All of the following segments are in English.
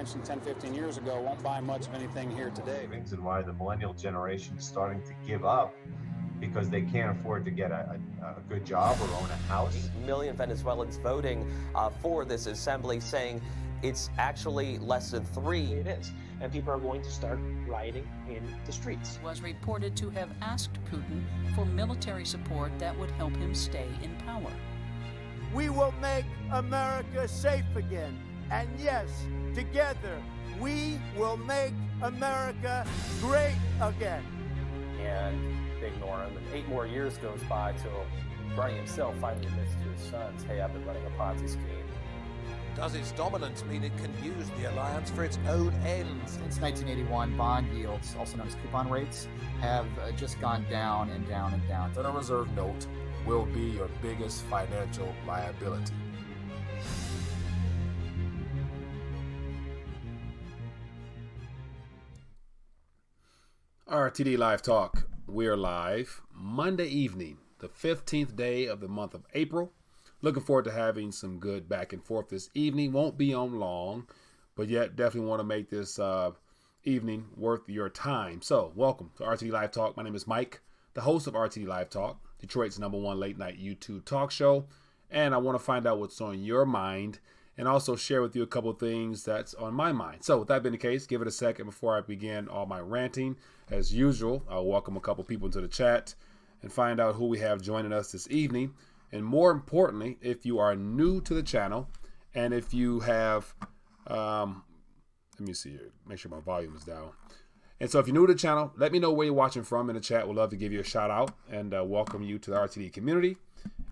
some 10, 15 years ago won't buy much of anything here today. And why the millennial generation is starting to give up because they can't afford to get a good job or own a house. 8 million Venezuelans voting for this assembly, saying it's actually less than 3. It is. And people are going to start rioting in the streets. Was reported to have asked Putin for military support that would help him stay in power. We will make America safe again. And yes, together, we will make America great again. And they ignore him. And 8 more years goes by till Bernie himself finally admits to his sons, hey, I've been running a Ponzi scheme. Does its dominance mean it can use the alliance for its own ends? Since 1981, bond yields, also known as coupon rates, have just gone down and down and down. The Federal Reserve note will be your biggest financial liability. RTD Live Talk. We are live Monday evening, the 15th day of the month of April. Looking forward to having some good back and forth this evening. Won't be on long, but yet definitely want to make this evening worth your time. So welcome to RTD Live Talk. My name is Mike, the host of RTD Live Talk, Detroit's #1 late night YouTube talk show. And I want to find out what's on your mind and also share with you a couple of things that's on my mind. So with that being the case, give it a second before I begin all my ranting. As usual, I'll welcome a couple people into the chat and find out who we have joining us this evening. And more importantly, if you are new to the channel and if you have, let me see here, make sure my volume is down. And so if you're new to the channel, let me know where you're watching from in the chat. We'd love to give you a shout out and welcome you to the RTD community.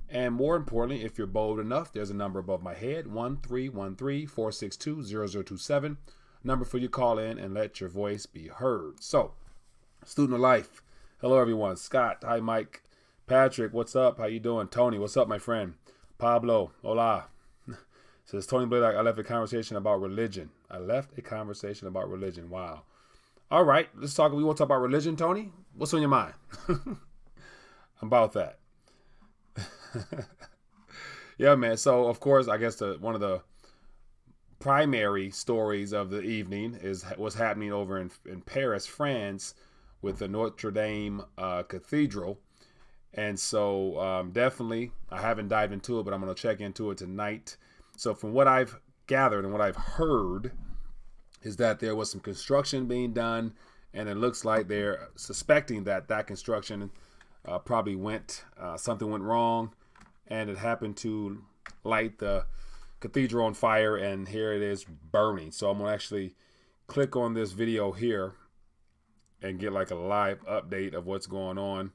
And more importantly, if you're bold enough, there's a number above my head, 1-313-462-0027. Number for you to call in and let your voice be heard. So, student of life, hello everyone. Scott, hi Mike. Patrick, what's up? How you doing? Tony, what's up, my friend? Pablo, hola. Says Tony Blake, I left a conversation about religion. Wow. All right, let's talk. We want to talk about religion, Tony? What's on your mind about that? Yeah, man. So, of course, I guess one of the primary stories of the evening is what's happening over in Paris, France, with the Notre Dame Cathedral. And so definitely, I haven't dived into it, but I'm going to check into it tonight. So from what I've gathered and what I've heard is that there was some construction being done, and it looks like they're suspecting that construction probably something went wrong, and it happened to light the cathedral on fire, and here it is burning. So I'm going to actually click on this video here and get like a live update of what's going on.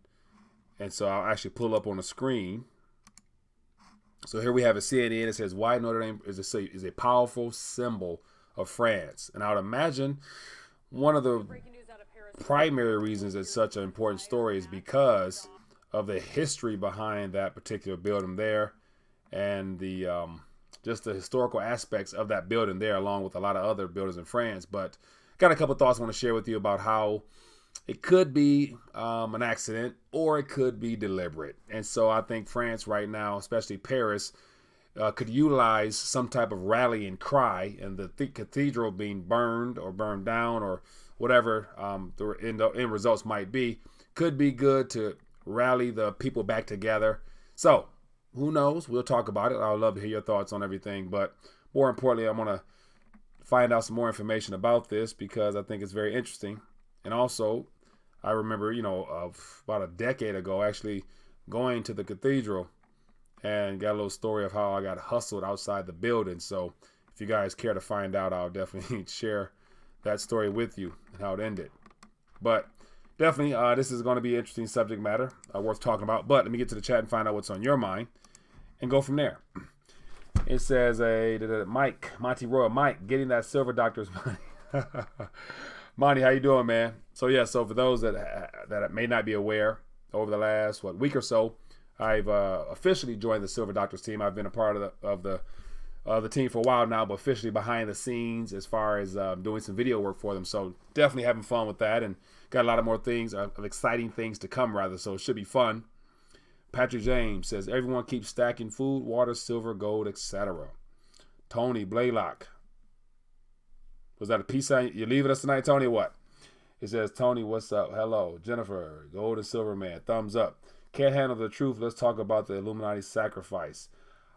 And so I'll actually pull up on the screen. So here we have a CNN. It says, why Notre Dame is a powerful symbol of France. And I would imagine one of the primary reasons it's such an important story is because of the history behind that particular building there, and the just the historical aspects of that building there, along with a lot of other buildings in France. But got a couple thoughts I want to share with you about how it could be an accident or it could be deliberate. And so I think France right now, especially Paris, could utilize some type of rallying cry, and the cathedral being burned or burned down or whatever the end results might be, could be good to rally the people back together. So who knows? We'll talk about it. I would love to hear your thoughts on everything. But more importantly, I want to find out some more information about this because I think it's very interesting. And also, I remember, of about a decade ago, actually going to the cathedral and got a little story of how I got hustled outside the building. So if you guys care to find out, I'll definitely share that story with you and how it ended. But definitely, this is going to be an interesting subject matter worth talking about. But let me get to the chat and find out what's on your mind and go from there. It says, Monty Royal, Mike, getting that silver doctor's money. Monty, how you doing, man? So yeah, so for those that may not be aware, over the last week or so, I've officially joined the Silver Doctors team. I've been a part of the team for a while now, but officially behind the scenes as far as doing some video work for them. So definitely having fun with that, and got a lot of more things, of exciting things to come rather. So it should be fun. Patrick James says, everyone keeps stacking food, water, silver, gold, etc. Tony Blaylock. Was that a peace sign? You leaving us tonight, Tony? What? It says, Tony, what's up? Hello. Jennifer, gold and silver man. Thumbs up. Can't handle the truth. Let's talk about the Illuminati sacrifice.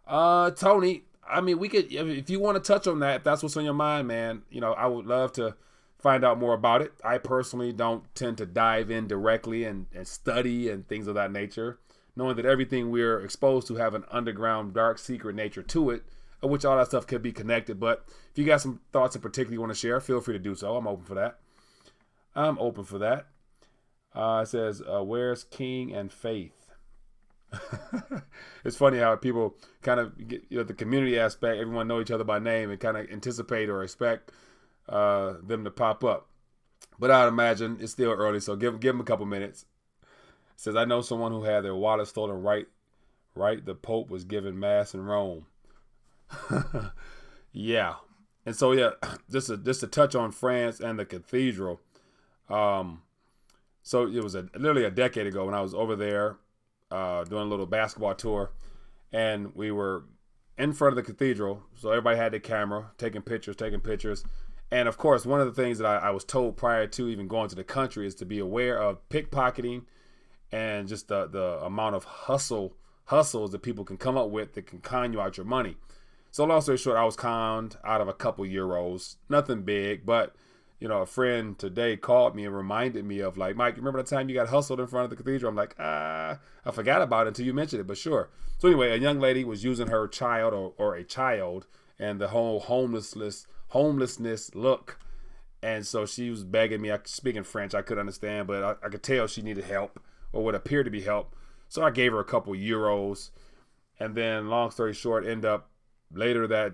Tony, I mean, we could, if you want to touch on that, if that's what's on your mind, man, you know, I would love to find out more about it. I personally don't tend to dive in directly and study and things of that nature, knowing that everything we're exposed to have an underground, dark, secret nature to it, of which all that stuff could be connected. But if you got some thoughts in particular you want to share, feel free to do so. I'm open for that. It says, where's King and Faith? It's funny how people kind of get, you know, the community aspect, everyone know each other by name and kind of anticipate or expect them to pop up. But I'd imagine it's still early, so give them a couple minutes. It says, I know someone who had their wallet stolen right the Pope was giving mass in Rome. Yeah. And so, yeah, just to touch on France and the cathedral. So it was literally a decade ago when I was over there doing a little basketball tour, and we were in front of the cathedral. So everybody had their camera, taking pictures. And of course, one of the things that I was told prior to even going to the country is to be aware of pickpocketing and just the amount of hustles that people can come up with that can con you out your money. So long story short, I was conned out of a couple euros, nothing big, but you know, a friend today called me and reminded me of, like, Mike, remember the time you got hustled in front of the cathedral? I'm like, I forgot about it until you mentioned it, but sure. So anyway, a young lady was using her child or a child and the whole homelessness look. And so she was begging me, speaking French, I could understand, but I could tell she needed help or what appeared to be help. So I gave her a couple euros. And then long story short, end up later that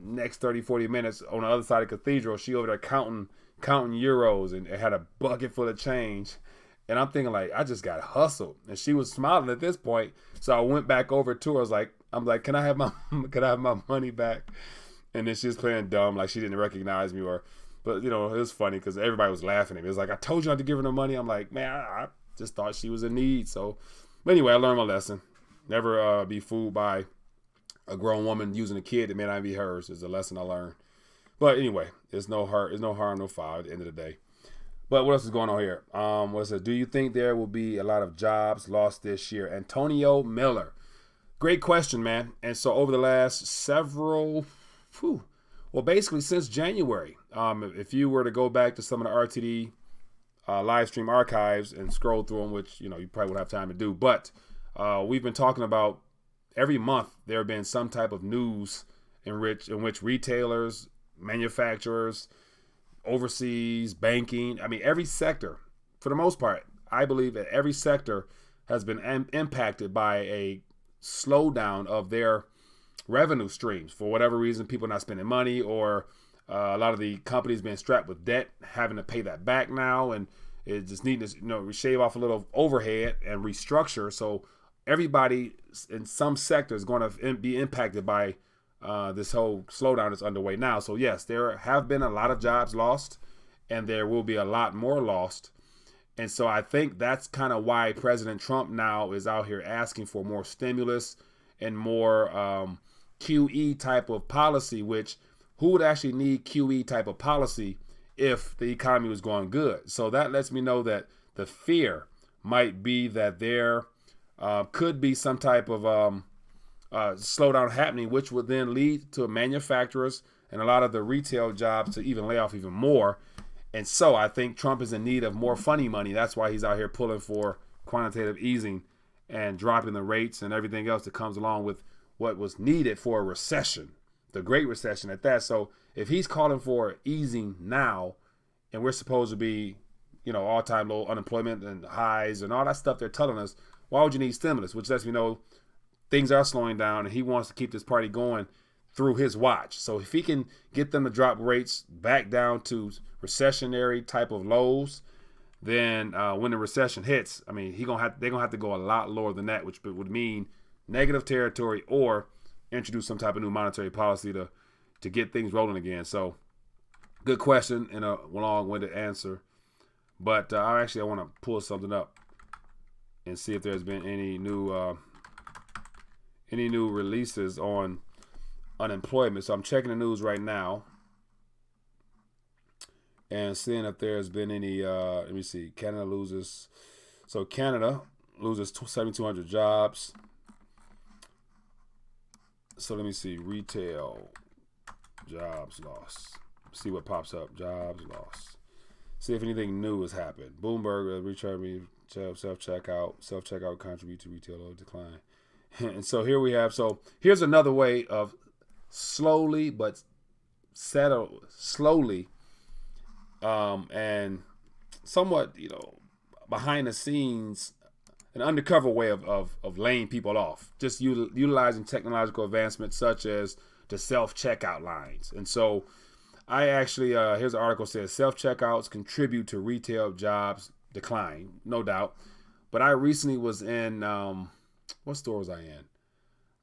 next 30-40 minutes on the other side of the cathedral, she over there counting euros and had a bucket full of change. And I'm thinking, like, I just got hustled. And she was smiling at this point. So I went back over to her. I'm like, can I have my money back? And then she was playing dumb, like she didn't recognize me, but you know, it was funny because everybody was laughing at me. It was like, I told you not to give her no money. I'm like, man, I just thought she was in need. So, but anyway, I learned my lesson. Never be fooled by a grown woman using a kid that may not be hers is a lesson I learned. But anyway, there's no harm, no foul at the end of the day. But what else is going on here? What is it? Do you think there will be a lot of jobs lost this year? Antonio Miller. Great question, man. And so over the last basically since January, if you were to go back to some of the RTD live stream archives and scroll through them, which, you know, you probably would have time to do. But we've been talking about every month there have been some type of news in which retailers, manufacturers, overseas, banking, I mean, every sector, for the most part, I believe that every sector has been impacted by a slowdown of their revenue streams. For whatever reason, people not spending money, or a lot of the companies being strapped with debt, having to pay that back now, and it just needing to, you know, shave off a little overhead and restructure. So everybody in some sector is going to be impacted by this whole slowdown that's underway now. So yes, there have been a lot of jobs lost, and there will be a lot more lost. And so I think that's kind of why President Trump now is out here asking for more stimulus and more QE type of policy, which who would actually need QE type of policy if the economy was going good? So that lets me know that the fear might be that there could be some type of slowdown happening, which would then lead to manufacturers and a lot of the retail jobs to even lay off even more. And so I think Trump is in need of more funny money. That's why he's out here pulling for quantitative easing and dropping the rates and everything else that comes along with what was needed for a recession, the Great Recession at that. So if he's calling for easing now, and we're supposed to be, you know, all-time low unemployment and highs and all that stuff they're telling us, why would you need stimulus? Which lets me know things are slowing down, and he wants to keep this party going through his watch. So if he can get them to drop rates back down to recessionary type of lows, then when the recession hits, I mean, they're gonna have to go a lot lower than that, which would mean negative territory or introduce some type of new monetary policy to get things rolling again. So good question and a long-winded answer. But I want to pull something up and see if there's been any new releases on unemployment. So I'm checking the news right now. and seeing if there's been any, let me see, Canada loses 7,200 jobs. So let me see, retail jobs lost. See what pops up, jobs lost. See if anything new has happened. Bloomberg, self-checkout contribute to retail decline. And so here we have, here's another way of slowly but slowly and somewhat, behind the scenes, an undercover way of laying people off, just utilizing technological advancements such as the self-checkout lines. And so I actually, here's an article that says self-checkouts contribute to retail jobs decline, no doubt. But I recently was in, what store was I in?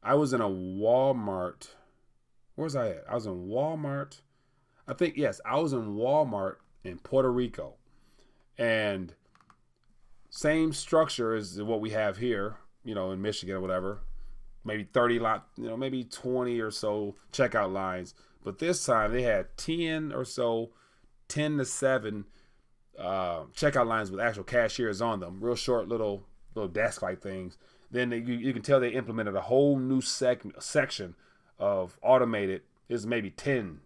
I was in a Walmart. Where was I at? I was in Walmart. I was in Walmart in Puerto Rico. And same structure as what we have here, in Michigan or whatever. Maybe 30 maybe 20 or so checkout lines. But this time they had 10 to 7 checkout lines with actual cashiers on them. Real short little desk-like things. Then you can tell they implemented a whole new section of automated. There's maybe 10,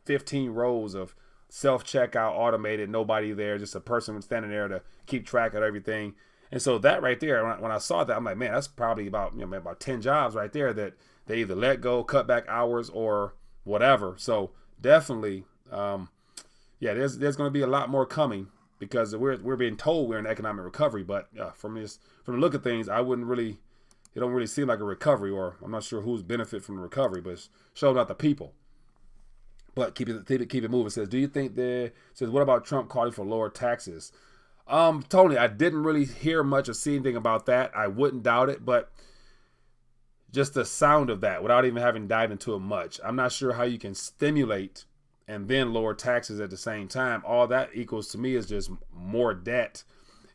15 rows of self-checkout automated, nobody there, just a person standing there to keep track of everything. And so that right there, when I saw that, I'm like, man, that's probably about 10 jobs right there that they either let go, cut back hours, or whatever. So definitely, there's going to be a lot more coming because we're being told we're in economic recovery. But from the look of things, it don't really seem like a recovery, or I'm not sure who's benefit from the recovery, but it's showing out the people. But keep it moving. It says, do you think what about Trump calling for lower taxes? Tony, I didn't really hear much or see anything about that. I wouldn't doubt it, but just the sound of that without even having dived into it much. I'm not sure how you can stimulate and then lower taxes at the same time. All that equals to me is just more debt.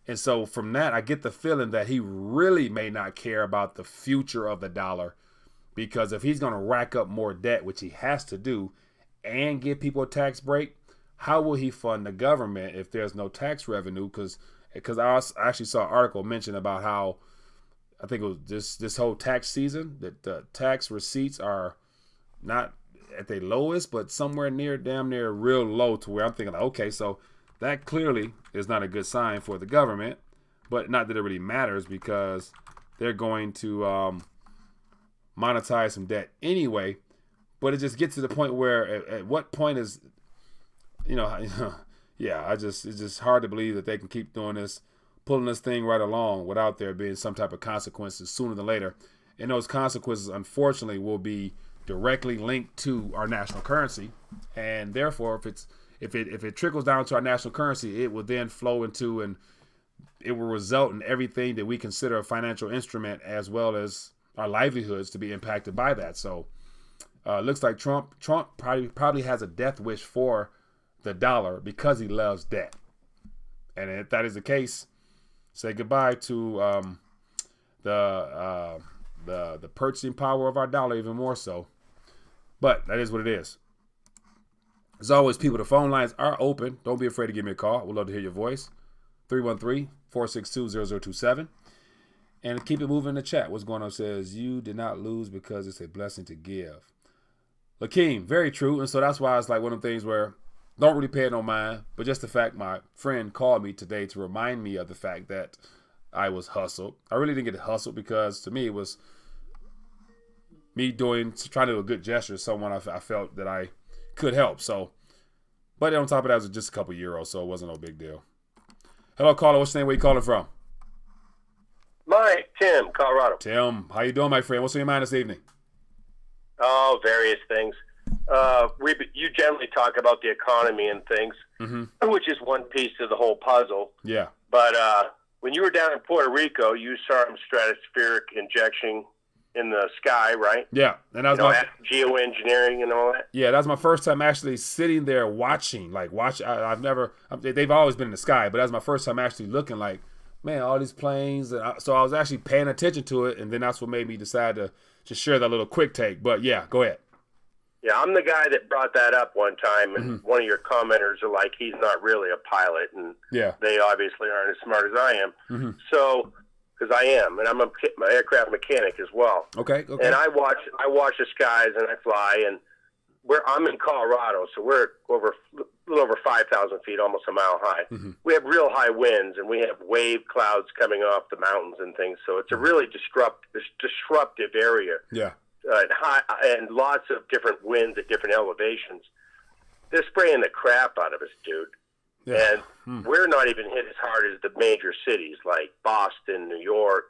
And so from that, I get the feeling that he really may not care about the future of the dollar, because if he's going to rack up more debt, which he has to do, and give people a tax break, how will he fund the government if there's no tax revenue? Because I actually saw an article mention about how, I think it was this whole tax season, that the tax receipts are not at their lowest, but somewhere damn near real low, to where I'm thinking, like, okay, so that clearly is not a good sign for the government. But not that it really matters, because they're going to monetize some debt anyway. But it just gets to the point where at what point is, it's just hard to believe that they can keep doing this, pulling this thing right along without there being some type of consequences sooner than later. And those consequences, unfortunately, will be directly linked to our national currency. And therefore, if it trickles down to our national currency, it will then flow into, and it will result in everything that we consider a financial instrument, as well as our livelihoods, to be impacted by that. So looks like Trump probably has a death wish for the dollar because he loves debt. And if that is the case, say goodbye to the purchasing power of our dollar, even more so. But that is what it is. As always, people, the phone lines are open. Don't be afraid to give me a call. We'd love to hear your voice. 313-462-0027. And keep it moving in the chat. What's going on? Says, you did not lose because it's a blessing to give. Lakeem, very true. And so that's why it's like one of the things where don't really pay it no mind. But just the fact my friend called me today to remind me of the fact that I was hustled. I really didn't get hustled, because to me it was me trying to do a good gesture to someone I felt that I could help. So, but on top of that, it was just a couple euros, so it wasn't no big deal. Hello, caller. What's your name? Where you calling from? Mike, Tim, Colorado. Tim, how you doing, my friend? What's on your mind this evening? Oh, various things. You generally talk about the economy and things, which is one piece of the whole puzzle. Yeah. But when you were down in Puerto Rico, you saw some stratospheric injection in the sky, right? Yeah, and that was geoengineering and all that. Yeah, that was my first time actually sitting there watching. They've always been in the sky, but that was my first time actually looking, like, man, all these planes. So I was actually paying attention to it, and then that's what made me decide to just share that little quick take. But yeah, go ahead. Yeah, I'm the guy that brought that up one time, and one of your commenters are like, he's not really a pilot, and they obviously aren't as smart as I am. So, because I am, and I'm an aircraft mechanic as well. Okay. And I watch the skies, and I fly, and I'm in Colorado, so we're a little over 5,000 feet, almost a mile high. We have real high winds, and we have wave clouds coming off the mountains and things. So it's a really disruptive area. Yeah. And lots of different winds at different elevations. They're spraying the crap out of us, dude. Yeah. And we're not even hit as hard as the major cities like Boston, New York,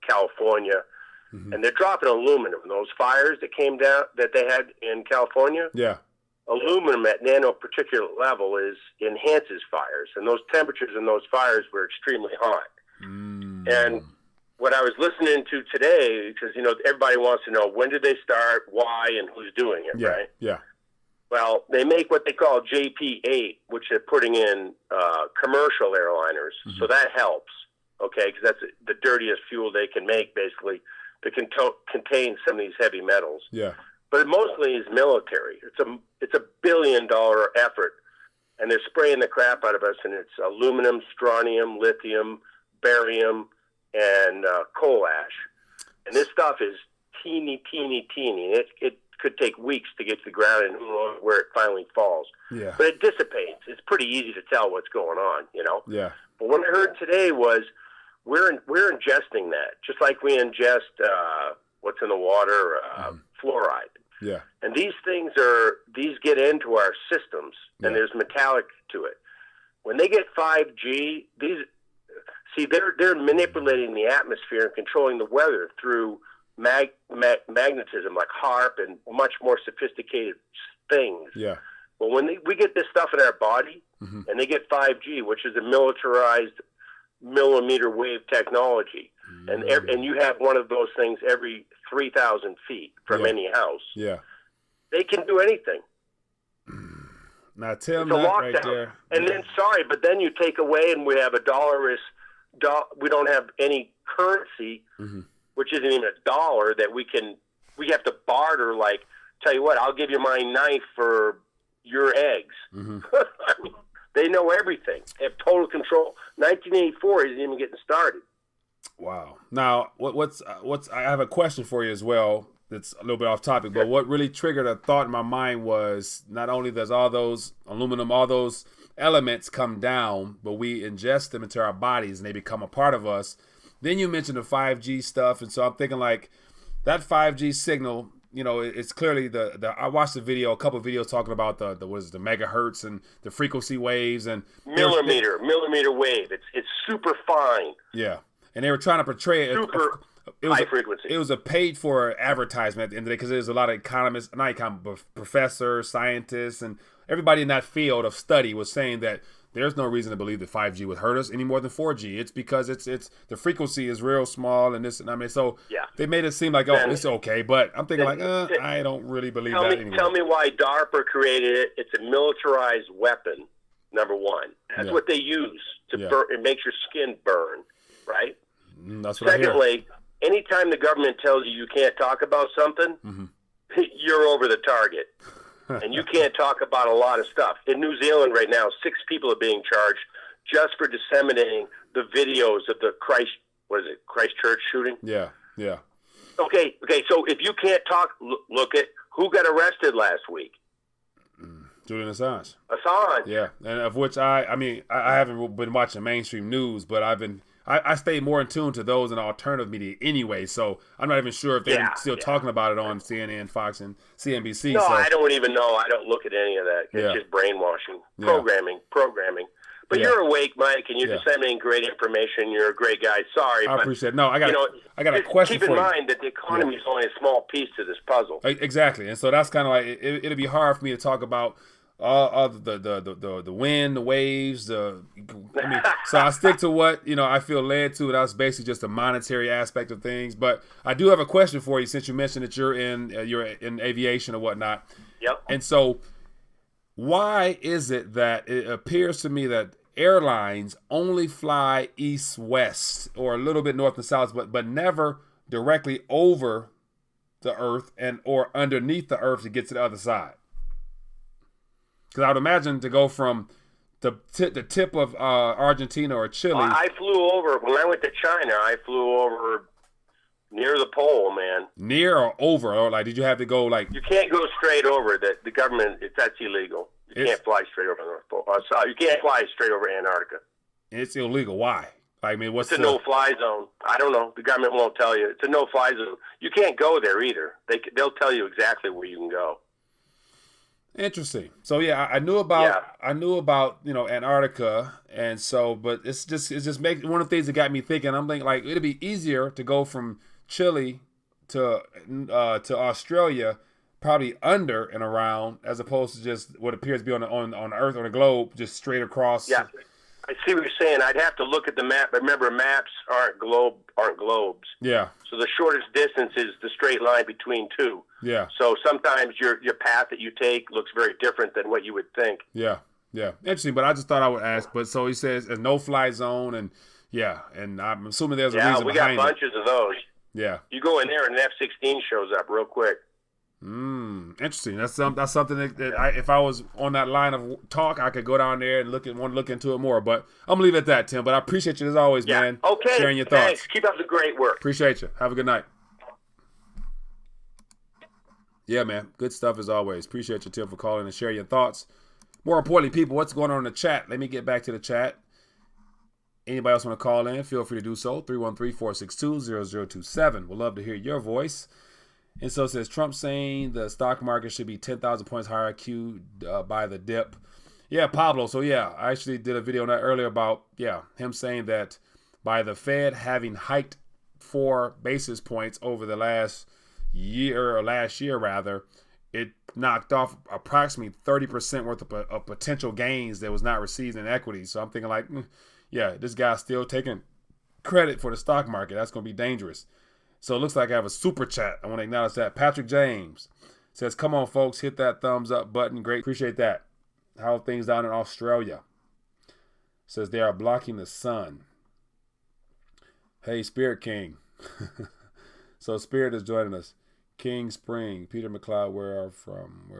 California. And they're dropping aluminum. Those fires that came down that they had in California. Yeah. Aluminum at nanoparticulate level enhances fires, and those temperatures in those fires were extremely hot. And what I was listening to today, because everybody wants to know when did they start, why, and who's doing it, right? Yeah. Well, they make what they call JP8, which they're putting in commercial airliners, so that helps. Okay, because that's the dirtiest fuel they can make, basically, to contain some of these heavy metals. Yeah. But it mostly is military. It's a $1 billion effort, and they're spraying the crap out of us. And it's aluminum, strontium, lithium, barium, and coal ash. And this stuff is teeny. It could take weeks to get to the ground, and who knows where it finally falls. Yeah. But it dissipates. It's pretty easy to tell what's going on. Yeah. But what I heard today was we're ingesting that, just like we ingest what's in the water, fluoride. Yeah. And these get into our systems, and there's metallic to it. When they get 5G, they're manipulating the atmosphere and controlling the weather through magnetism, like HARP and much more sophisticated things. Yeah. Well, when we get this stuff in our body, and they get 5G, which is a militarized millimeter wave technology, and you have one of those things every 3,000 feet from any house. Yeah. They can do anything. Now tell me that right there. And then, but then you take away, and we have a we don't have any currency, which isn't even a dollar that we have to barter. Like, tell you what, I'll give you my knife for your eggs. I mean, they know everything. They have total control. 1984 isn't even getting started. Wow. Now, I have a question for you as well. That's a little bit off topic, but what really triggered a thought in my mind was not only does all those aluminum, all those elements come down, but we ingest them into our bodies and they become a part of us. Then you mentioned the 5G stuff, and so I'm thinking like that 5G signal. It's clearly I watched a couple of videos talking about the megahertz and the frequency waves and millimeter wave. It's super fine. Yeah, and they were trying to portray it. It was high frequency. It was a paid for advertisement at the end of the day because there's a lot of economists, professors, scientists, and everybody in that field of study was saying that there's no reason to believe that 5G would hurt us any more than 4G. It's because it's the frequency is real small and this, and I mean, so they made it seem like, it's okay, but I'm thinking I don't really believe that anymore. Tell me why DARPA created it. It's a militarized weapon, number one. That's what they use to burn. It makes your skin burn, right? That's what I hear. Secondly, anytime the government tells you can't talk about something, you're over the target. And you can't talk about a lot of stuff. In New Zealand right now, 6 people are being charged just for disseminating the videos of the Christchurch shooting. Yeah. Okay. So if you can't talk, look at who got arrested last week. Julian Assange. Yeah, and of which I haven't been watching mainstream news, but I stay more in tune to those in alternative media anyway, so I'm not even sure if they're still talking about it on CNN, Fox, and CNBC. No, I don't even know. I don't look at any of that. It's just brainwashing, programming. But you're awake, Mike, and you're disseminating great information. You're a great guy. Sorry, I appreciate it. No, I got a question for you. Keep in mind that the economy is only a small piece to this puzzle. Exactly, and so that's kind of like it'll be hard for me to talk about all the wind, the waves, so I stick to what I feel led to. That's basically just the monetary aspect of things. But I do have a question for you, since you mentioned that you're in aviation or whatnot. Yep. And so, why is it that it appears to me that airlines only fly east-west or a little bit north and south, but never directly over the earth and or underneath the earth to get to the other side? Because I would imagine to go from the tip of Argentina or Chile. I flew over, when I went to China, I flew over near the pole, man. Near or over? Or like, did you have to go like... You can't go straight over. The government, that's illegal. You can't fly straight over the North Pole. You can't fly straight over Antarctica. It's illegal. Why? I mean, what's it's a no-fly zone. I don't know. The government won't tell you. It's a no-fly zone. You can't go there either. They'll tell you exactly where you can go. Interesting. So yeah, I knew about Antarctica, and so, but it's just making one of the things that got me thinking. I'm thinking like it'd be easier to go from Chile to Australia, probably under and around, as opposed to just what appears to be on Earth, on the globe, just straight across. Yeah, I see what you're saying. I'd have to look at the map. But remember, maps aren't globes. Yeah. So the shortest distance is the straight line between two. Yeah. So sometimes your path that you take looks very different than what you would think. Yeah. Yeah. Interesting, but I just thought I would ask. But so he says a no-fly zone, and yeah, and I'm assuming there's a reason behind it. Yeah, we got bunches of those. Yeah. You go in there and an F-16 shows up real quick. Interesting. That's something that if I was on that line of talk, I could go down there and want to look into it more. But I'm gonna leave it at that, Tim. But I appreciate you as always, man. Okay. Sharing your thoughts. Thanks. Keep up the great work. Appreciate you. Have a good night. Yeah, man. Good stuff as always. Appreciate you, Tim, for calling and sharing your thoughts. More importantly, people, what's going on in the chat? Let me get back to the chat. Anybody else want to call in? Feel free to do so. 313-462-0027. We'd love to hear your voice. And so it says, Trump saying the stock market should be 10,000 points higher IQ by the dip. Yeah, Pablo. So, yeah, I actually did a video on that earlier about, him saying that by the Fed having hiked 4 basis points over the last year, it knocked off approximately 30% worth of potential gains that was not received in equities. So I'm thinking like, this guy's still taking credit for the stock market. That's going to be dangerous. So it looks like I have a super chat. I want to acknowledge that. Patrick James says, come on, folks, hit that thumbs up button. Great. Appreciate that. How are things down in Australia? Says they are blocking the sun. Hey, Spirit King. So Spirit is joining us. King Spring. Peter McLeod, where are from?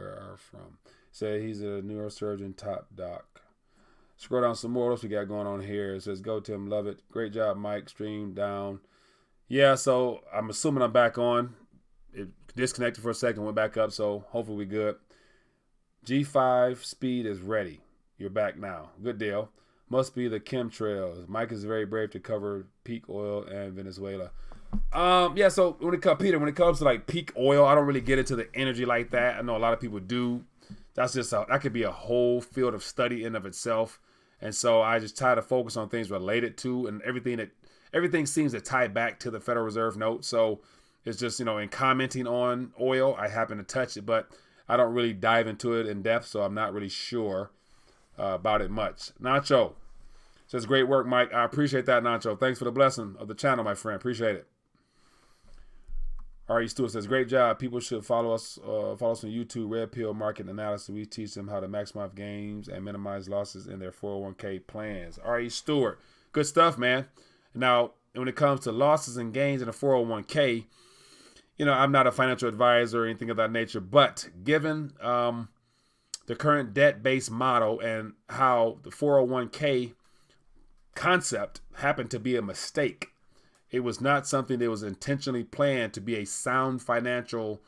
Say he's a neurosurgeon, top doc. Scroll down some more. What else we got going on here? It says, go Tim, love it. Great job, Mike. Stream down. Yeah, so I'm assuming I'm back on. It disconnected for a second, went back up, so hopefully we're good. G5 speed is ready. You're back now. Good deal. Must be the chemtrails. Mike is very brave to cover peak oil and Venezuela. So when it comes to like peak oil, I don't really get into the energy like that. I know a lot of people do. That's just that could be a whole field of study in of itself. And so I just try to focus on things related to and everything seems to tie back to the Federal Reserve note. So it's just, in commenting on oil, I happen to touch it, but I don't really dive into it in depth. So I'm not really sure about it much. Nacho says, great work, Mike. I appreciate that, Nacho. Thanks for the blessing of the channel, my friend. Appreciate it. R.E. Stewart says, great job. People should follow us on YouTube, Red Pill Market Analysis. We teach them how to maximize gains and minimize losses in their 401k plans. R.E. Stewart, good stuff, man. Now, when it comes to losses and gains in a 401k, I'm not a financial advisor or anything of that nature, but given the current debt-based model and how the 401k concept happened to be a mistake, it was not something that was intentionally planned to be a sound financial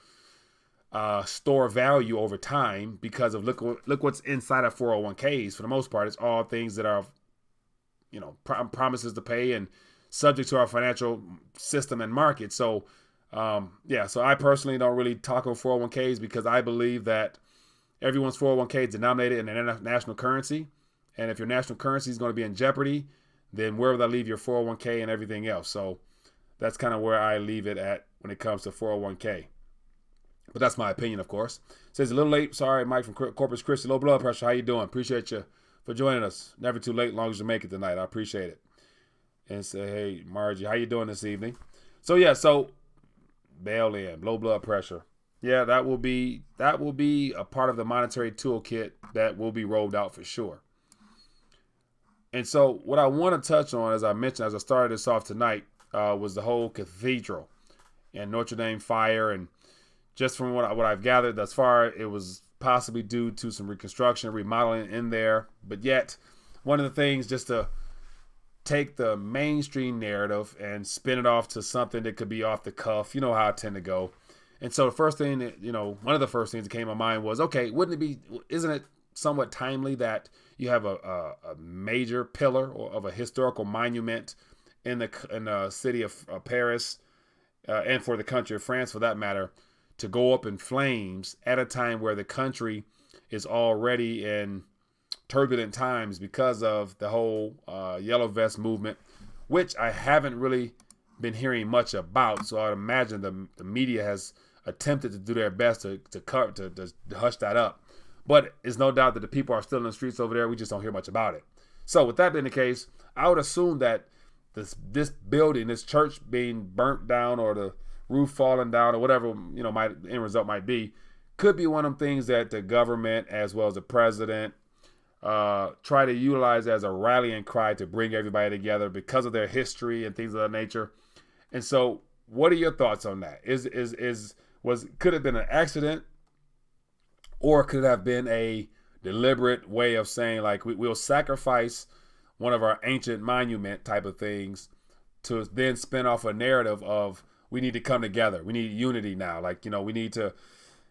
store value over time because of look what's inside of 401ks. For the most part, it's all things that are promises to pay and subject to our financial system and market. So, so I personally don't really talk on 401ks because I believe that everyone's 401k is denominated in a national currency. And if your national currency is going to be in jeopardy, then where will that leave your 401k and everything else? So that's kind of where I leave it at when it comes to 401k. But that's my opinion, of course. Says a little late. Sorry, Mike from Corpus Christi. Low blood pressure. How you doing? Appreciate you for joining us. Never too late, as long as you make it tonight. I appreciate it. And say, hey, Margie, how you doing this evening? So bail in, low blood pressure. Yeah, that will be a part of the monetary toolkit that will be rolled out for sure. And so what I want to touch on, as I mentioned, as I started this off tonight, was the whole cathedral and Notre Dame fire. And just from what I've gathered thus far, it was possibly due to some reconstruction, remodeling in there. But yet, one of the things, just to take the mainstream narrative and spin it off to something that could be off the cuff. You know how I tend to go. And so the first thing that, one of the first things that came to my mind was, okay, isn't it somewhat timely that you have a major pillar of a historical monument in the city of Paris, and for the country of France, for that matter, to go up in flames at a time where the country is already in turbulent times because of the whole yellow vest movement, which I haven't really been hearing much about. So I'd imagine the media has attempted to do their best to hush that up. But it's no doubt that the people are still in the streets over there. We just don't hear much about it. So with that being the case, I would assume that this building, this church being burnt down, or the roof falling down, or whatever might end result might be, could be one of them things that the government as well as the president try to utilize as a rallying cry to bring everybody together because of their history and things of that nature. And so, what are your thoughts on that? Could it have been an accident, or could it have been a deliberate way of saying, like, we'll sacrifice one of our ancient monument type of things to then spin off a narrative of, we need to come together, we need unity now, like, we need to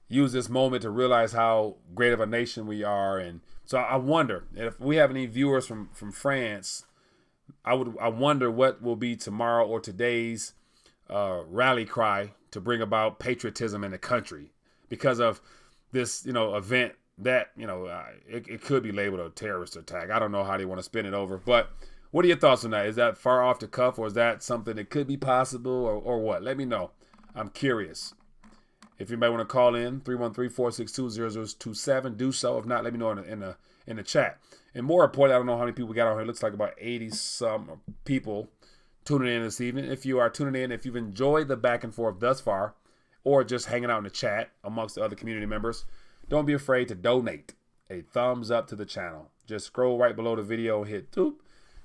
use this moment to realize how great of a nation we are. And so I wonder if we have any viewers from France. I wonder what will be tomorrow or today's rally cry to bring about patriotism in the country because of this, event that, it could be labeled a terrorist attack. I don't know how they want to spin it over, but what are your thoughts on that? Is that far off the cuff, or is that something that could be possible, or what? Let me know. I'm curious. If anybody want to call in, 313-462-0027, do so. If not, let me know in the chat. And more importantly, I don't know how many people we got on here. It looks like about 80-some people tuning in this evening. If you are tuning in, if you've enjoyed the back and forth thus far, or just hanging out in the chat amongst the other community members, don't be afraid to donate a thumbs up to the channel. Just scroll right below the video, hit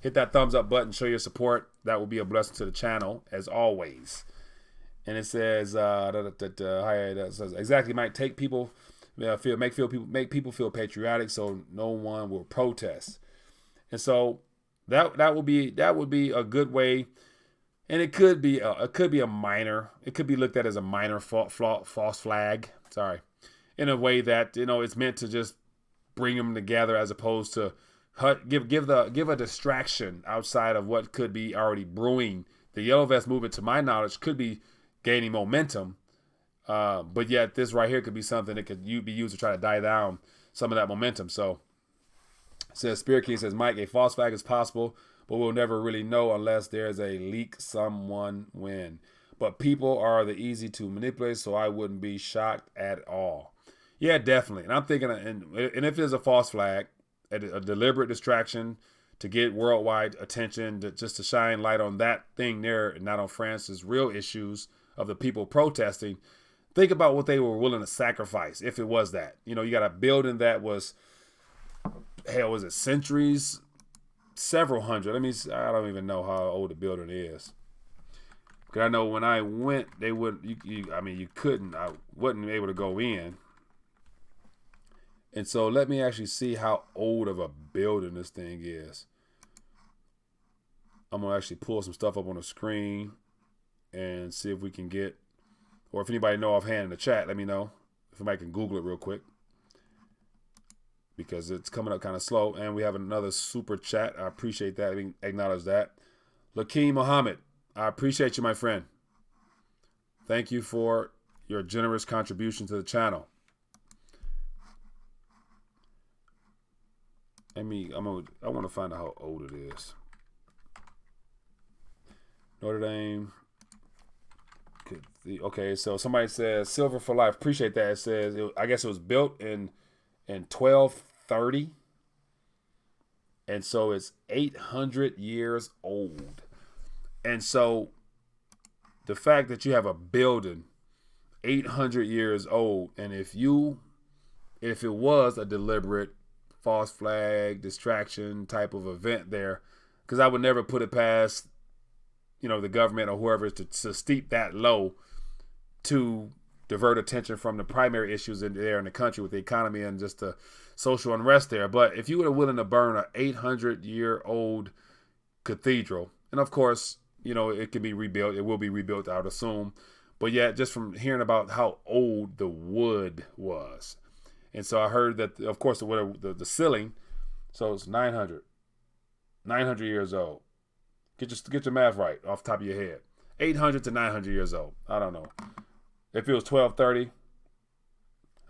that thumbs up button, show your support. That will be a blessing to the channel, as always. And it says, exactly, might make people feel patriotic, so no one will protest. And so that would be a good way, and it could be a minor. It could be looked at as a minor false flag. Sorry, in a way that it's meant to just bring them together, as opposed to give a distraction outside of what could be already brewing. The yellow vest movement, to my knowledge, could be gaining momentum, but yet this right here could be something that could be used to try to die down some of that momentum. So it says, Spirit King says, Mike, a false flag is possible, but we'll never really know unless there's a leak someone win. But people are the easy to manipulate, so I wouldn't be shocked at all. Yeah, definitely. And I'm thinking, and if there's a false flag, a deliberate distraction to get worldwide attention, just to shine light on that thing there, and not on France's real issues of the people protesting. Think about what they were willing to sacrifice if it was that. You got a building that was, was it centuries? Several hundred. I don't even know how old the building is. Because I know when I went, they wouldn't, I wasn't able to go in. And so let me actually see how old of a building this thing is. I'm going to actually pull some stuff up on the screen and see if we can get, or if anybody know offhand in the chat, let me know. If anybody can Google it real quick, because it's coming up kind of slow. And we have another super chat. I appreciate that. We acknowledge that. Lakeem Muhammad, I appreciate you, my friend. Thank you for your generous contribution to the channel. I want to find out how old it is. Notre Dame. Okay, so somebody says Silver for Life. Appreciate that. It says, I guess it was built in 1230. And so it's 800 years old. And so the fact that you have a building 800 years old, and if it was a deliberate false flag, distraction type of event there, because I would never put it past the government or whoever to steep that low to divert attention from the primary issues in the country with the economy and just the social unrest there. But if you were willing to burn an 800-year-old cathedral, and of course, it can be rebuilt. It will be rebuilt, I would assume. But yet, just from hearing about how old the wood was. And so I heard that, of course, the ceiling, so it's 900 years old. Get your math right off the top of your head. 800 to 900 years old. I don't know. If it was 1230,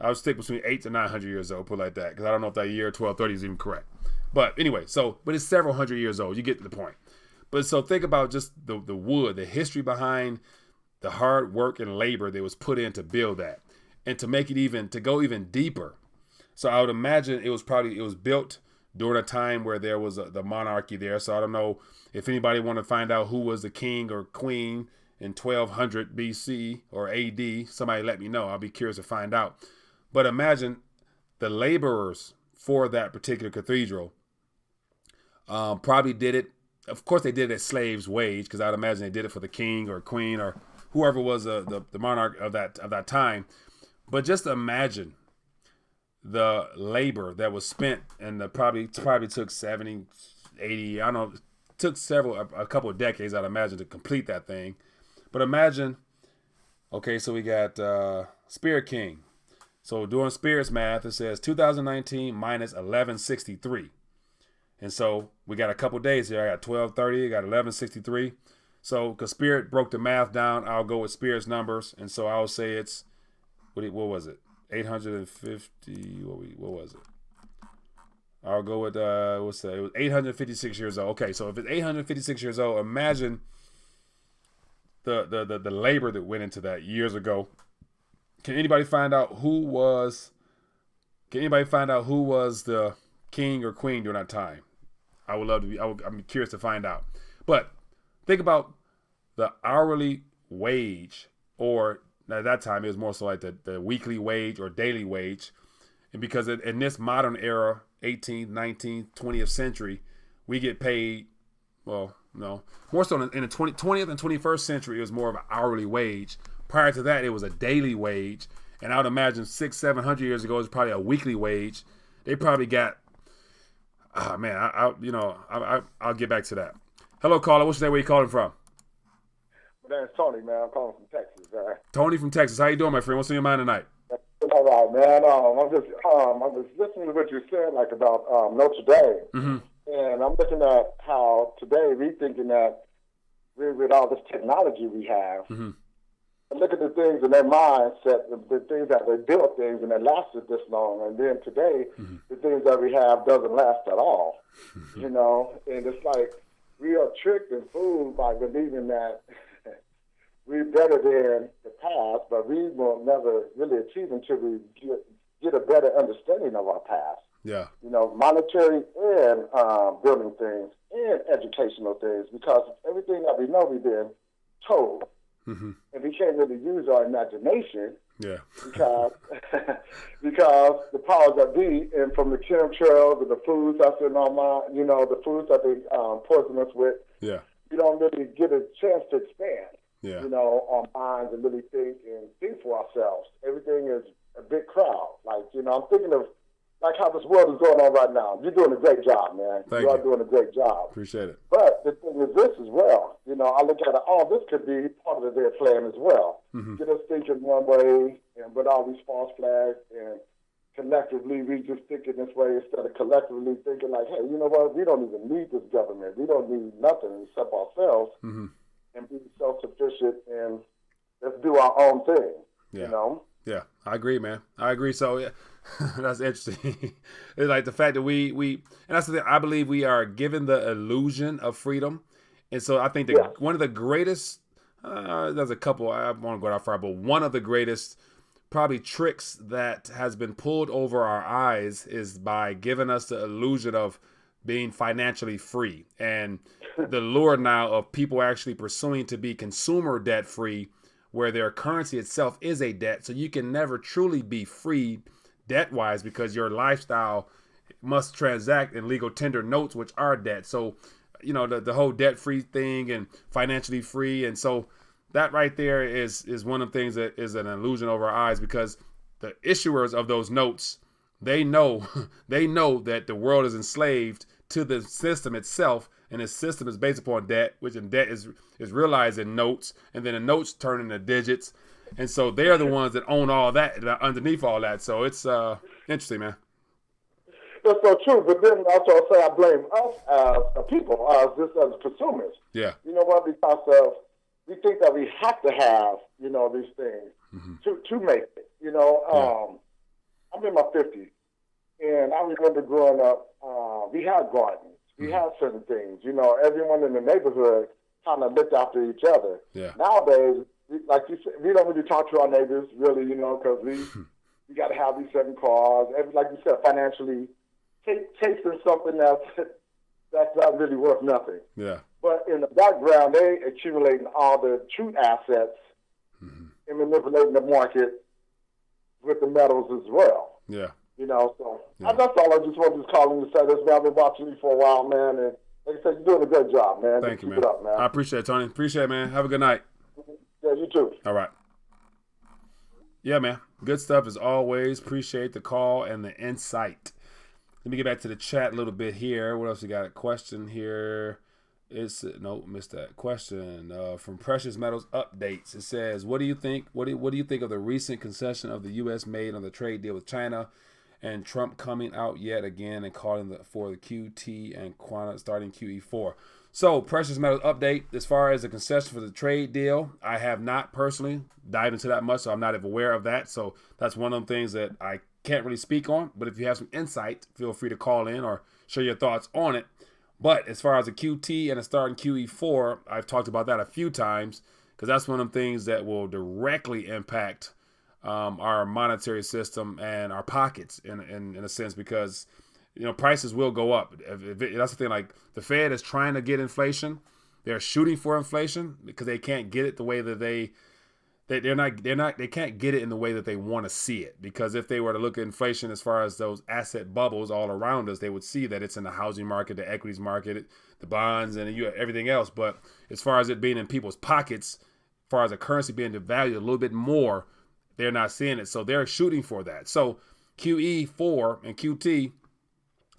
I would stick between 8 to 900 years old, put it like that, because I don't know if that year 1230 is even correct. But anyway, but it's several hundred years old. You get the point. But so think about just the wood, the history behind the hard work and labor that was put in to build that, and to make it to go even deeper. So I would imagine it was built during a time where there was the monarchy there. So I don't know if anybody want to find out who was the king or queen in 1200 BC or AD. Somebody let me know. I'll be curious to find out. But imagine the laborers for that particular cathedral probably did it. Of course, they did it at slaves' wage, because I'd imagine they did it for the king or queen or whoever was the monarch of that time. But just imagine the labor that was spent, and probably took 70, 80, I don't know, took a couple of decades, I'd imagine, to complete that thing. But imagine, okay, so we got Spirit King. So doing Spirit's math, it says 2019 minus 1163. And so we got a couple days here. I got 1230, I got 1163. So because Spirit broke the math down, I'll go with Spirit's numbers. And so I'll say it's, what was it? 850, what was it? I'll go with, it was 856 years old. Okay, so if it's 856 years old, imagine the labor that went into that years ago. Can anybody find out who was the king or queen during that time? I would love to I'm curious to find out. But think about the hourly wage, or at that time it was more so like the weekly wage or daily wage. And because in this modern era, 18th, 19th, 20th century, we get paid, well, no, more so in the 20th and 21st century, it was more of an hourly wage. Prior to that, it was a daily wage. And I would imagine 600-700 years ago, it was probably a weekly wage. They probably got, I'll get back to that. Hello, caller. What's your name? Where you calling from? My name's Tony, man. I'm calling from Texas, man. Tony from Texas. How you doing, my friend? What's on your mind tonight? All right, man. I was listening to what you said, like about Notre Dame, and I'm looking at how today we thinking that with all this technology we have, and look at the things in their mindset, the things that they built things and they lasted this long, and then today the things that we have doesn't last at all, and it's like we are tricked and fooled by believing that we're better than the past, but we will never really achieve until we get a better understanding of our past. Yeah. Monetary and building things and educational things, because everything that we know we've been told. And we can't really use our imagination. Yeah. because the powers that be, and from the chemtrails and the foods that's in our mind, the foods that they poison us with, we don't really get a chance to expand. Our minds and really think for ourselves. Everything is a big crowd. Like, I'm thinking of like how this world is going on right now. You're doing a great job, man. Thank you are you. doing a great job. Appreciate it. But the thing is this as well. I look at it, this could be part of their plan as well. Get us thinking one way and with all these false flags, and collectively we just thinking this way instead of collectively thinking like, hey, you know what? We don't even need this government. We don't need nothing except ourselves. And be self-sufficient, and let's do our own thing, Yeah, I agree, man. I agree. So yeah, that's interesting. It's like the fact that we and that's the thing. I believe we are given the illusion of freedom. And so I think that one of the greatest, there's a couple, I won't go that far, but one of the greatest probably tricks that has been pulled over our eyes is by giving us the illusion of being financially free, and the lure now of people actually pursuing to be consumer debt free, where their currency itself is a debt. So you can never truly be free debt wise, because your lifestyle must transact in legal tender notes, which are debt. So, the whole debt free thing and financially free. And so that right there is one of the things that is an illusion over our eyes, because the issuers of those notes, they know that the world is enslaved to the system itself, and the system is based upon debt, which in debt is realized in notes, and then the notes turn into digits, and so they're the ones that own all that underneath all that. So it's interesting, man. That's so true, but then also I say I blame us as people, as consumers. Yeah. You know what? Because we think that we have to have, you know, these things to make it. You know, I'm in my 50s, and I remember growing up, we had gardens. We had certain things. You know, everyone in the neighborhood kind of looked after each other. Yeah. Nowadays, like you said, we don't really talk to our neighbors, really, you know, because we got to have these certain cars. Like you said, financially, chasing something that's not really worth nothing. Yeah. But in the background, they accumulating all the true assets and manipulating the market with the metals as well. Yeah. You know, so that's all I just wanted to call in to say this, man. I've been watching you for a while, man, and like I said, you're doing a great job, man. Thank you, man. Keep it up, man. I appreciate it, Tony. Appreciate it, man. Have a good night. Yeah, you too. All right. Yeah, man. Good stuff as always. Appreciate the call and the insight. Let me get back to the chat a little bit here. What else we got? A question here. Missed that question from Precious Metals Updates. It says, "What do you think? What do you think of the recent concession of the U.S. made on the trade deal with China, and Trump coming out yet again and calling for the QT and Quanta starting QE4?" So, Precious Metals Update. As far as the concession for the trade deal, I have not personally dived into that much, so I'm not aware of that. So that's one of the things that I can't really speak on. But if you have some insight, feel free to call in or share your thoughts on it. But as far as the QT and a starting QE4, I've talked about that a few times, because that's one of the things that will directly impact our monetary system and our pockets in a sense, because, you know, prices will go up. That's the thing. Like, the Fed is trying to get inflation. They're shooting for inflation because they can't get it the way that they can't get it in the way that they want to see it. Because if they were to look at inflation as far as those asset bubbles all around us, they would see that it's in the housing market, the equities market, the bonds, and everything else. But as far as it being in people's pockets, as far as a currency being devalued a little bit more, they're not seeing it. So they're shooting for that. So QE4 and QT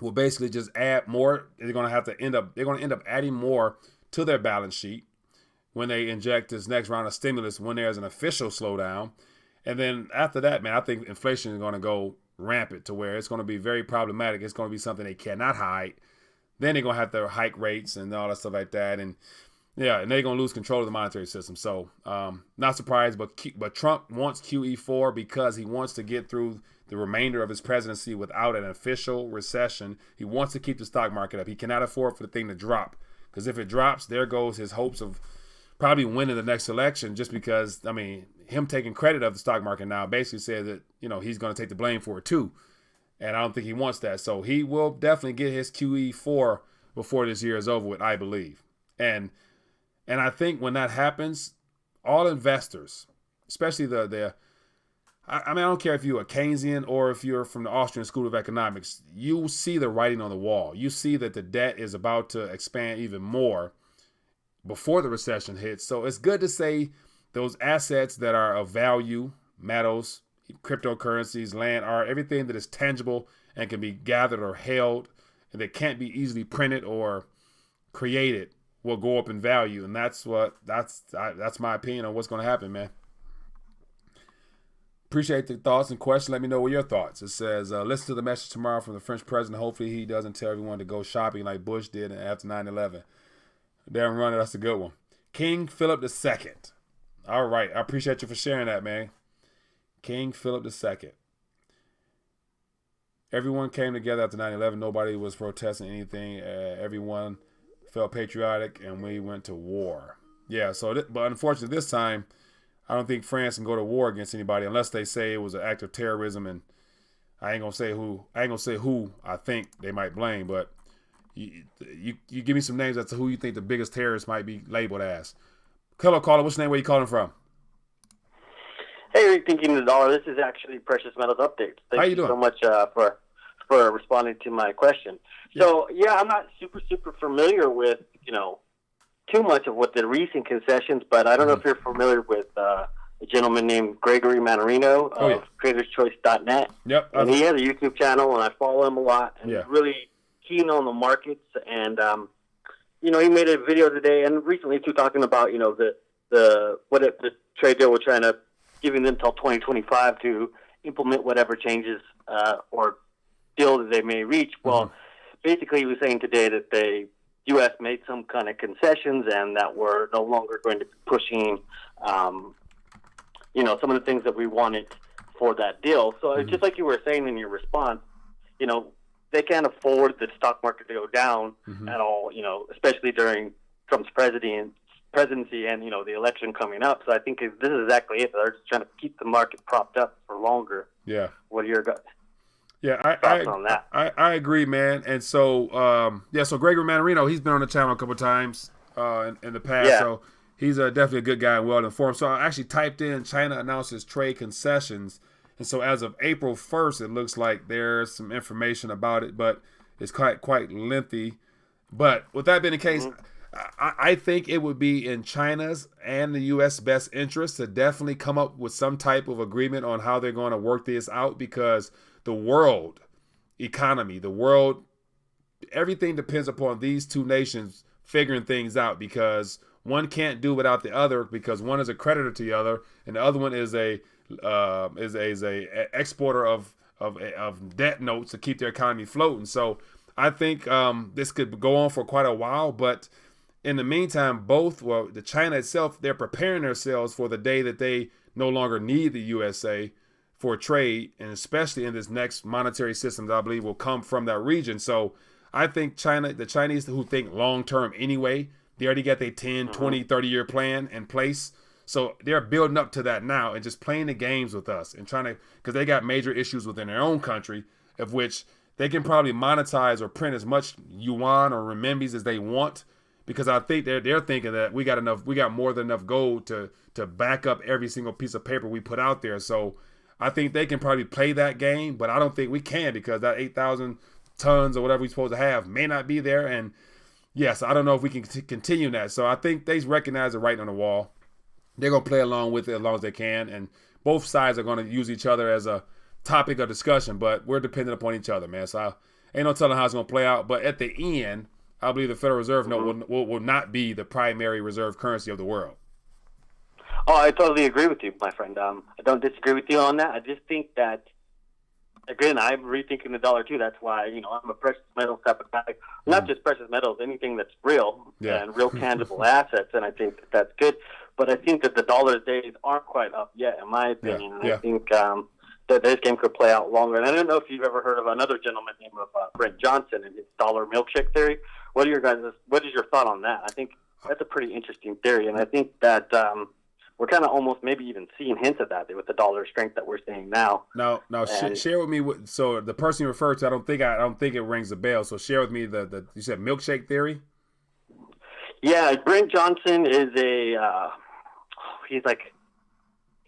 will basically just add more. They're going to end up adding more to their balance sheet when they inject this next round of stimulus, when there's an official slowdown. And then after that, man, I think inflation is going to go rampant to where it's going to be very problematic. It's going to be something they cannot hide. Then they're going to have to hike rates and all that stuff like that. And yeah, and they're going to lose control of the monetary system. So not surprised, but Trump wants QE4 because he wants to get through the remainder of his presidency without an official recession. He wants to keep the stock market up. He cannot afford for the thing to drop, because if it drops, there goes his hopes of probably winning the next election, just because, I mean, him taking credit of the stock market now basically says that, you know, he's going to take the blame for it too. And I don't think he wants that. So he will definitely get his QE4 before this year is over with, I believe. And I think when that happens, all investors, especially I don't care if you're a Keynesian or if you're from the Austrian School of Economics, you see the writing on the wall. You see that the debt is about to expand even more before the recession hits. So it's good to say those assets that are of value, metals, cryptocurrencies, land, art, everything that is tangible and can be gathered or held and that can't be easily printed or created will go up in value. And that's my opinion on what's going to happen, man. Appreciate the thoughts and questions. Let me know what your thoughts. It says, listen to the message tomorrow from the French president. Hopefully he doesn't tell everyone to go shopping like Bush did after 9/11. Damn runner, that's a good one. King Philip II. All right. I appreciate you for sharing that, man. King Philip II. Everyone came together after 9/11. Nobody was protesting anything. Everyone felt patriotic, and we went to war. Yeah, but unfortunately this time, I don't think France can go to war against anybody unless they say it was an act of terrorism, and I ain't gonna say who I think they might blame, but you give me some names as to who you think the biggest terrorist might be labeled as. Hello, caller. What's your name? Where you calling from? Hey, Rethinking the Dollar. This is actually Precious Metals Updates. Thank you so much for responding to my question. So, yeah, I'm not super familiar with, too much of what the recent concessions, but I don't know if you're familiar with a gentleman named Gregory Mannarino of CreatorsChoice.net. Yep. And he has a YouTube channel, and I follow him a lot. And he's really keen on the markets. And, he made a video today and recently too talking about, the trade deal we're trying to giving them until 2025 to implement whatever changes or deal that they may reach. Well, basically he was saying today that the U.S. made some kind of concessions and that we're no longer going to be pushing, some of the things that we wanted for that deal. So it's just like you were saying in your response, they can't afford the stock market to go down at all, especially during Trump's presidency and, the election coming up. So I think this is exactly it. They're just trying to keep the market propped up for longer. Yeah. What are your thoughts on that? I agree, man. And so, so Gregory Mannarino, he's been on the channel a couple of times in the past. Yeah. So he's definitely a good guy and well informed. So I actually typed in China announces trade concessions. And so as of April 1st, it looks like there's some information about it, but it's quite lengthy. But with that being the case, I think it would be in China's and the U.S. best interest to definitely come up with some type of agreement on how they're going to work this out, because the world economy, everything depends upon these two nations figuring things out, because one can't do without the other, because one is a creditor to the other, and the other one is a exporter of debt notes to keep their economy floating. So I think this could go on for quite a while, but in the meantime, the China itself, they're preparing themselves for the day that they no longer need the USA for trade, and especially in this next monetary system that I believe will come from that region. So I think the Chinese who think long-term anyway, they already got their 10, 20, 30-year plan in place. So they're building up to that now and just playing the games with us and trying to, because they got major issues within their own country, of which they can probably monetize or print as much yuan or renminbis as they want, because I think they're thinking that we got more than enough gold to back up every single piece of paper we put out there. So I think they can probably play that game, but I don't think we can, because that 8,000 tons or whatever we're supposed to have may not be there. And yes, I don't know if we can continue that. So I think they recognize the writing on the wall. They're going to play along with it as long as they can, and both sides are going to use each other as a topic of discussion, but we're dependent upon each other, man. So ain't no telling how it's going to play out, but at the end, I believe the Federal Reserve note will not be the primary reserve currency of the world. Oh, I totally agree with you, my friend. I don't disagree with you on that. I just think that, again, I'm rethinking the dollar too. That's why, I'm a precious metals type of guy. Not just precious metals, anything that's real and real tangible assets, and I think that's good. But I think that the dollar days aren't quite up yet, in my opinion. I think that this game could play out longer. And I don't know if you've ever heard of another gentleman named Brent Johnson and his dollar milkshake theory. What is your thought on that? I think that's a pretty interesting theory, and I think that we're kind of almost maybe even seeing hints of that with the dollar strength that we're seeing now. Now, share with me. So the person you referred to, I don't think it rings a bell. So share with me the you said milkshake theory. Yeah, Brent Johnson is he's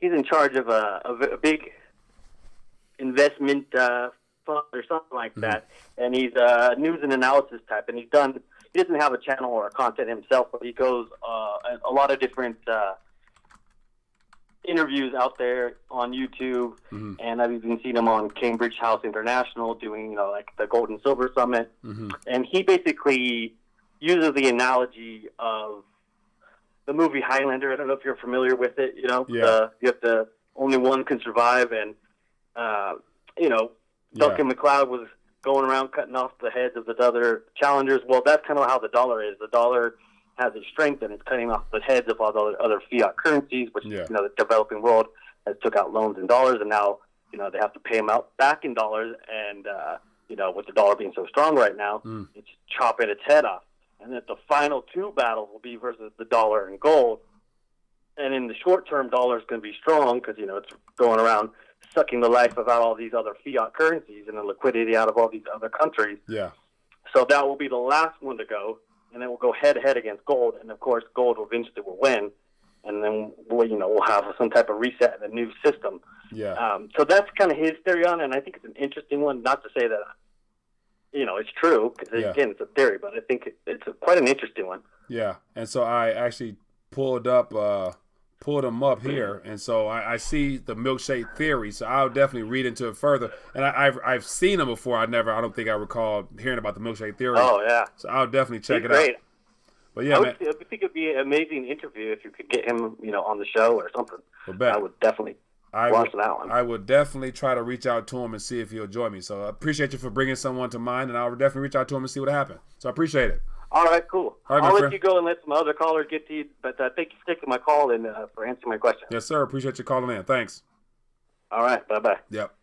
in charge of a big investment fund or something like that, and he's a news and analysis type, and he doesn't have a channel or a content himself, but he goes a lot of different interviews out there on YouTube, and I've even seen him on Cambridge House International doing like the Gold and Silver Summit, and he basically uses the analogy of the movie Highlander. I don't know if you're familiar with it. You have to only one can survive, and Duncan MacLeod was going around cutting off the heads of the other challengers. Well, that's kind of how the dollar is. The dollar has its strength, and it's cutting off the heads of all the other fiat currencies, which the developing world has took out loans in dollars, and now they have to pay them out back in dollars. And with the dollar being so strong right now, it's chopping its head off. And that the final two battles will be versus the dollar and gold. And in the short term, dollar is going to be strong because it's going around sucking the life out all these other fiat currencies and the liquidity out of all these other countries. Yeah. So that will be the last one to go, and then we'll go head to head against gold, and of course gold eventually will win, and then we'll have some type of reset in a new system. Yeah. So that's kind of his theory on it, and I think it's an interesting one. Not to say that it's true, because again, it's a theory, but I think it's quite an interesting one. Yeah, and so I actually pulled them up here, and so I see the milkshake theory. So I'll definitely read into it further. And I've seen them before. I don't think I recall hearing about the milkshake theory. Oh yeah. So I'll definitely check it out. But yeah, I think it'd be an amazing interview if you could get him, on the show or something. I would definitely watch that one. I would definitely try to reach out to him and see if he'll join me. So I appreciate you for bringing someone to mind, and I'll definitely reach out to him and see what happens. So I appreciate it. All right, cool. All right, I'll let friend. you go and let some other callers get to you, but thank you for taking my call and for answering my question. Yes, sir. Appreciate you calling in. Thanks. All right. Bye-bye. Yep.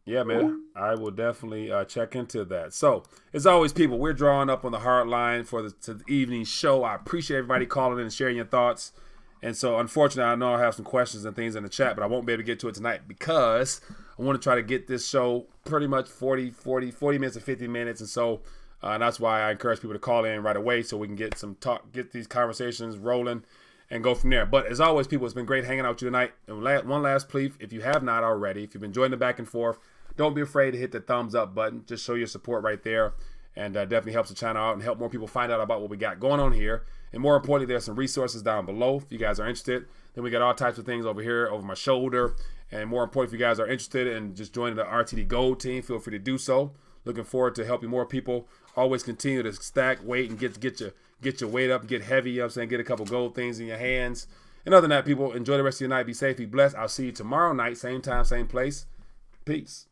Yeah, man. I will definitely check into that. So, as always, people, we're drawing up on the hard line for the evening show. I appreciate everybody calling in and sharing your thoughts. And so, unfortunately, I know I have some questions and things in the chat, but I won't be able to get to it tonight because I want to try to get this show pretty much 40 minutes to 50 minutes. And so, and that's why I encourage people to call in right away so we can get some talk, get these conversations rolling and go from there. But as always, people, it's been great hanging out with you tonight. And one last plea, if you have not already, if you've been enjoying the back and forth, don't be afraid to hit the thumbs up button. Just show your support right there. And definitely helps the channel out and help more people find out about what we got going on here. And more importantly, there's some resources down below if you guys are interested. Then we got all types of things over here over my shoulder. And more important, if you guys are interested in just joining the RTD Gold team, feel free to do so. Looking forward to helping more people. Always continue to stack weight and get your weight up, get heavy, get a couple gold things in your hands. And other than that, people, enjoy the rest of your night. Be safe, be blessed. I'll see you tomorrow night, same time, same place. Peace.